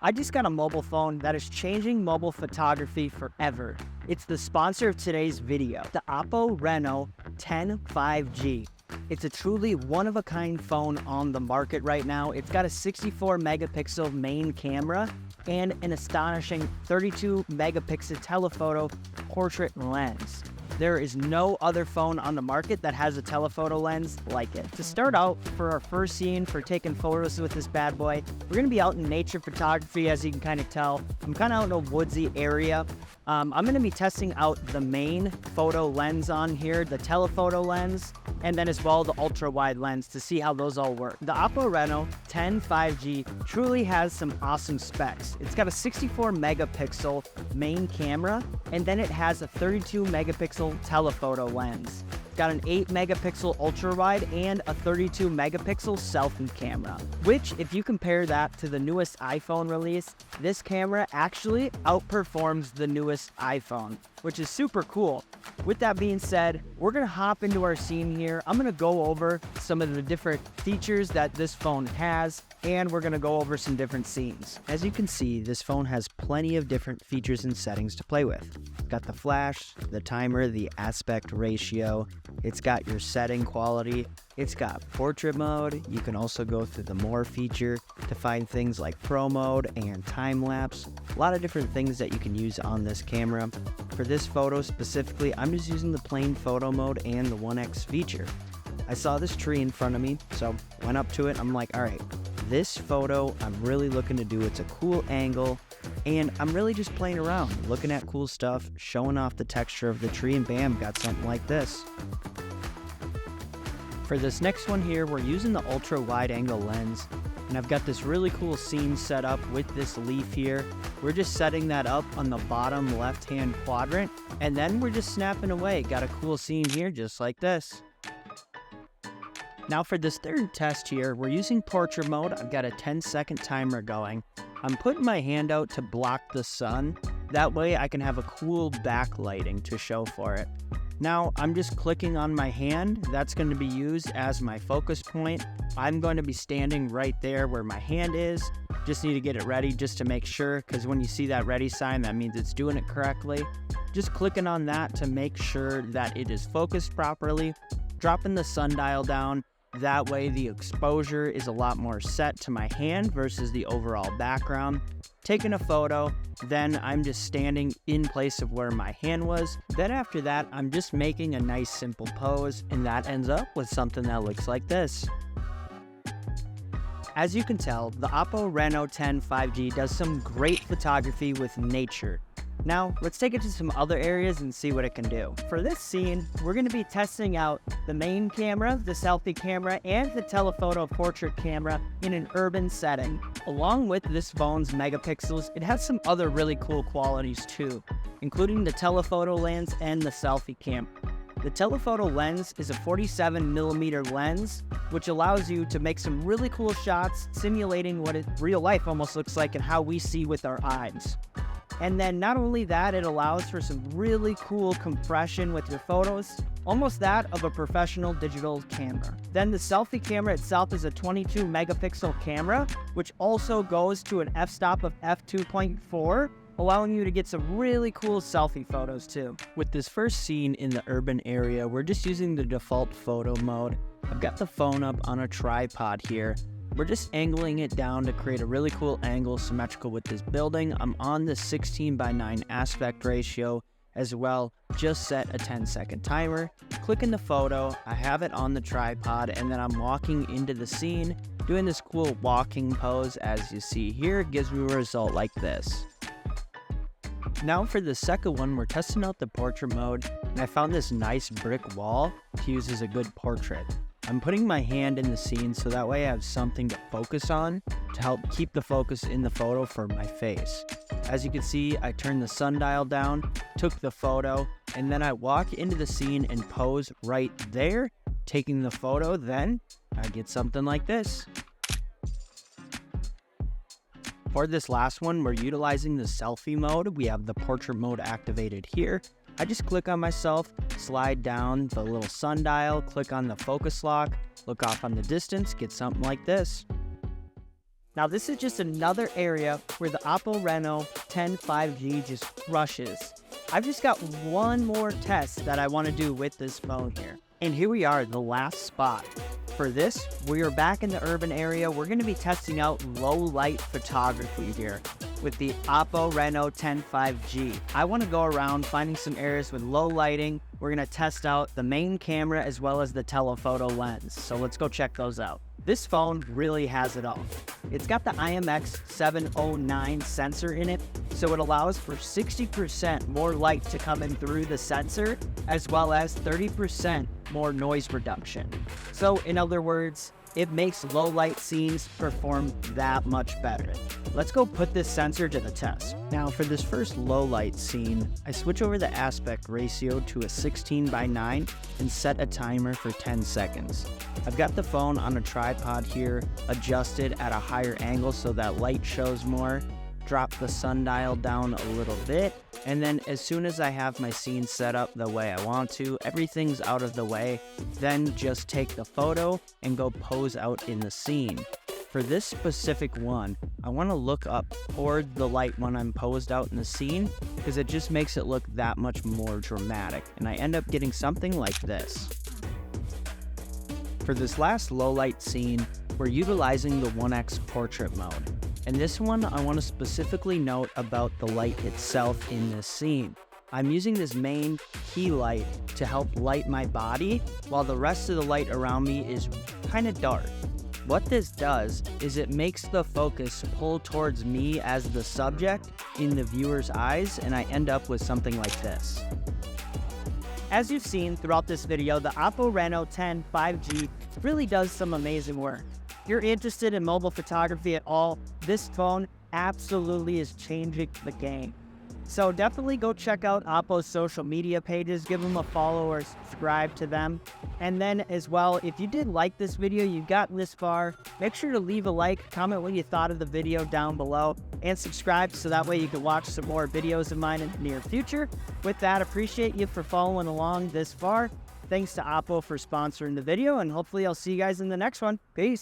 I just got a mobile phone that is changing mobile photography forever. It's the sponsor of today's video, the OPPO Reno10 5G. It's a truly one-of-a-kind phone on the market right now. It's got a 64 megapixel main camera and an astonishing 32 megapixel telephoto portrait lens. There is no other phone on the market that has a telephoto lens like it. To start out, for our first scene for taking photos with this bad boy, we're gonna be out in nature photography, as you can kind of tell. I'm kind of out in a woodsy area. I'm gonna be testing out the main photo lens on here, the telephoto lens, and then as well the ultra wide lens to see how those all work. The OPPO Reno10 5G truly has some awesome specs. It's got a 64 megapixel main camera, and then it has a 32 megapixel telephoto lens. It's got an 8 megapixel ultra wide and a 32 megapixel selfie camera, which if you compare that to the newest iPhone release, this camera actually outperforms the newest iPhone, which is super cool. With that being said, we're gonna hop into our scene here. I'm gonna go over some of the different features that this phone has, and we're gonna go over some different scenes. As you can see, this phone has plenty of different features and settings to play with. It's got the flash, the timer, the aspect ratio, it's got your setting quality, it's got portrait mode. You can also go through the more feature to find things like pro mode and time lapse. A lot of different things that you can use on this camera. For this photo specifically, I'm just using the plain photo mode and the 1x feature. I saw this tree in front of me, so went up to it. I'm like, all right, this photo I'm really looking to do. It's a cool angle, and I'm really just playing around, looking at cool stuff, showing off the texture of the tree, and bam, got something like this. For this next one here, we're using the ultra wide angle lens, and I've got this really cool scene set up with this leaf here. We're just setting that up on the bottom left hand quadrant, and then we're just snapping away. Got a cool scene here just like this. Now for this third test here, we're using portrait mode. I've got a 10-second timer going. I'm putting my hand out to block the sun. That way I can have a cool backlighting to show for it. Now I'm just clicking on my hand. That's going to be used as my focus point. I'm going to be standing right there where my hand is. Just need to get it ready just to make sure, because when you see that ready sign, that means it's doing it correctly. Just clicking on that to make sure that it is focused properly. Dropping the sundial down. That way the exposure is a lot more set to my hand versus the overall background. Taking a photo, then I'm just standing in place of where my hand was. Then after that, I'm just making a nice simple pose, and that ends up with something that looks like this. As you can tell, the OPPO Reno10 5G does some great photography with nature. Now, let's take it to some other areas and see what it can do. For this scene, we're going to be testing out the main camera, the selfie camera, and the telephoto portrait camera in an urban setting. Along with this phone's megapixels, it has some other really cool qualities too, including the telephoto lens and the selfie camera. The telephoto lens is a 47mm lens, which allows you to make some really cool shots, simulating what real life almost looks like and how we see with our eyes. And then not only that, it allows for some really cool compression with your photos, almost that of a professional digital camera. Then the selfie camera itself is a 22 megapixel camera, which also goes to an f-stop of f2.4, allowing you to get some really cool selfie photos too. With this first scene in the urban area, we're just using the default photo mode. I've got the phone up on a tripod here. We're just angling it down to create a really cool angle symmetrical with this building. I'm on the 16:9 aspect ratio as well. Just set a 10-second timer. Clicking the photo, I have it on the tripod, and then I'm walking into the scene, doing this cool walking pose as you see here. It gives me a result like this. Now for the second one, we're testing out the portrait mode, and I found this nice brick wall to use as a good portrait. I'm putting my hand in the scene so that way I have something to focus on to help keep the focus in the photo for my face. As you can see, I turned the sundial down, took the photo, and then I walk into the scene and pose right there, taking the photo. Then I get something like this. For this last one, we're utilizing the selfie mode. We have the portrait mode activated here. I just click on myself, slide down the little sundial, click on the focus lock, look off on the distance, get something like this. Now this is just another area where the OPPO Reno10 5G just crushes. I've just got one more test that I want to do with this phone here. And here we are, the last spot. For this, we are back in the urban area. We're going to be testing out low light photography here with the OPPO Reno10 5G. I want to go around finding some areas with low lighting. We're going to test out the main camera as well as the telephoto lens. So let's go check those out. This phone really has it all. It's got the IMX709 sensor in it, so it allows for 60% more light to come in through the sensor, as well as 30% more noise reduction. So in other words, it makes low light scenes perform that much better. Let's go put this sensor to the test. Now for this first low light scene, I switch over the aspect ratio to a 16:9 and set a timer for 10 seconds. I've got the phone on a tripod here, adjusted at a higher angle so that light shows more. Drop the sundial down a little bit, and then as soon as I have my scene set up the way I want to, everything's out of the way, then just take the photo and go pose out in the scene. For this specific one, I want to look up toward the light when I'm posed out in the scene because it just makes it look that much more dramatic, and I end up getting something like this. For this last low light scene, we're utilizing the 1x portrait mode. And this one, I want to specifically note about the light itself in this scene. I'm using this main key light to help light my body, while the rest of the light around me is kind of dark. What this does is it makes the focus pull towards me as the subject in the viewer's eyes, and I end up with something like this. As you've seen throughout this video, the OPPO Reno10 5G really does some amazing work. If you're interested in mobile photography at all, this phone absolutely is changing the game. So definitely go check out OPPO's social media pages, give them a follow or subscribe to them. And then as well, if you did like this video, you got this far, make sure to leave a like, comment what you thought of the video down below, and subscribe so that way you can watch some more videos of mine in the near future. With that, appreciate you for following along this far. Thanks to OPPO for sponsoring the video, and hopefully I'll see you guys in the next one. Peace.